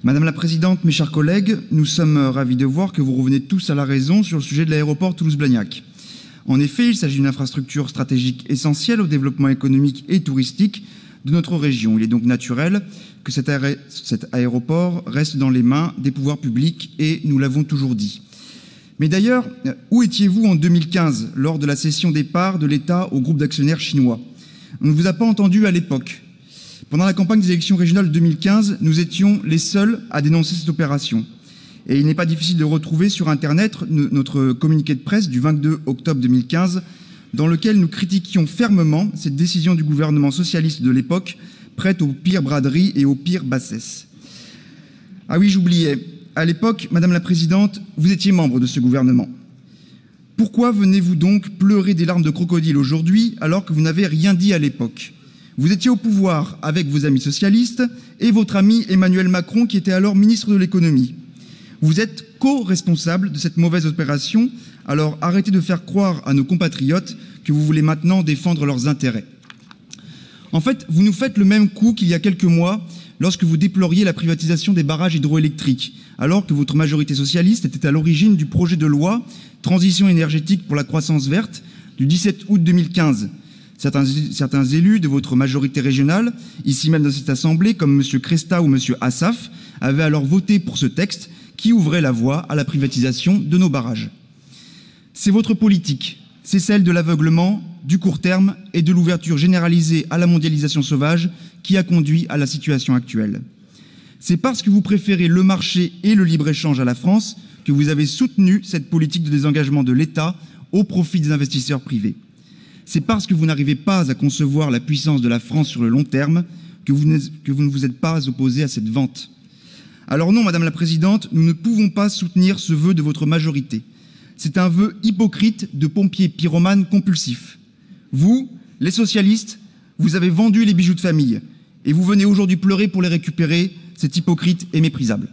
Madame la Présidente, mes chers collègues, nous sommes ravis de voir que vous revenez tous à la raison sur le sujet de l'aéroport Toulouse-Blagnac. En effet, il s'agit d'une infrastructure stratégique essentielle au développement économique et touristique de notre région. Il est donc naturel que cet aéroport reste dans les mains des pouvoirs publics et nous l'avons toujours dit. Mais d'ailleurs, où étiez-vous en 2015 lors de la cession des parts de l'État au groupe d'actionnaires chinois? On ne vous a pas entendu à l'époque. Pendant la campagne des élections régionales de 2015, nous étions les seuls à dénoncer cette opération. Et il n'est pas difficile de retrouver sur Internet notre communiqué de presse du 22 octobre 2015, dans lequel nous critiquions fermement cette décision du gouvernement socialiste de l'époque, prête aux pires braderies et aux pires bassesses. Ah oui, j'oubliais. À l'époque, Madame la Présidente, vous étiez membre de ce gouvernement. Pourquoi venez-vous donc pleurer des larmes de crocodile aujourd'hui alors que vous n'avez rien dit à l'époque? Vous étiez au pouvoir avec vos amis socialistes et votre ami Emmanuel Macron qui était alors ministre de l'économie. Vous êtes co-responsable de cette mauvaise opération, alors arrêtez de faire croire à nos compatriotes que vous voulez maintenant défendre leurs intérêts. En fait, vous nous faites le même coup qu'il y a quelques mois lorsque vous déploriez la privatisation des barrages hydroélectriques, alors que votre majorité socialiste était à l'origine du projet de loi Transition énergétique pour la croissance verte du 17 août 2015. Certains élus de votre majorité régionale, ici même dans cette assemblée, comme M. Cresta ou M. Assaf, avaient alors voté pour ce texte qui ouvrait la voie à la privatisation de nos barrages. C'est votre politique, c'est celle de l'aveuglement, du court terme et de l'ouverture généralisée à la mondialisation sauvage qui a conduit à la situation actuelle. C'est parce que vous préférez le marché et le libre-échange à la France que vous avez soutenu cette politique de désengagement de l'État au profit des investisseurs privés. C'est parce que vous n'arrivez pas à concevoir la puissance de la France sur le long terme que vous ne vous êtes pas opposé à cette vente. Alors non, Madame la Présidente, nous ne pouvons pas soutenir ce vœu de votre majorité. C'est un vœu hypocrite de pompier pyromane compulsif. Vous, les socialistes, vous avez vendu les bijoux de famille et vous venez aujourd'hui pleurer pour les récupérer. C'est hypocrite et méprisable.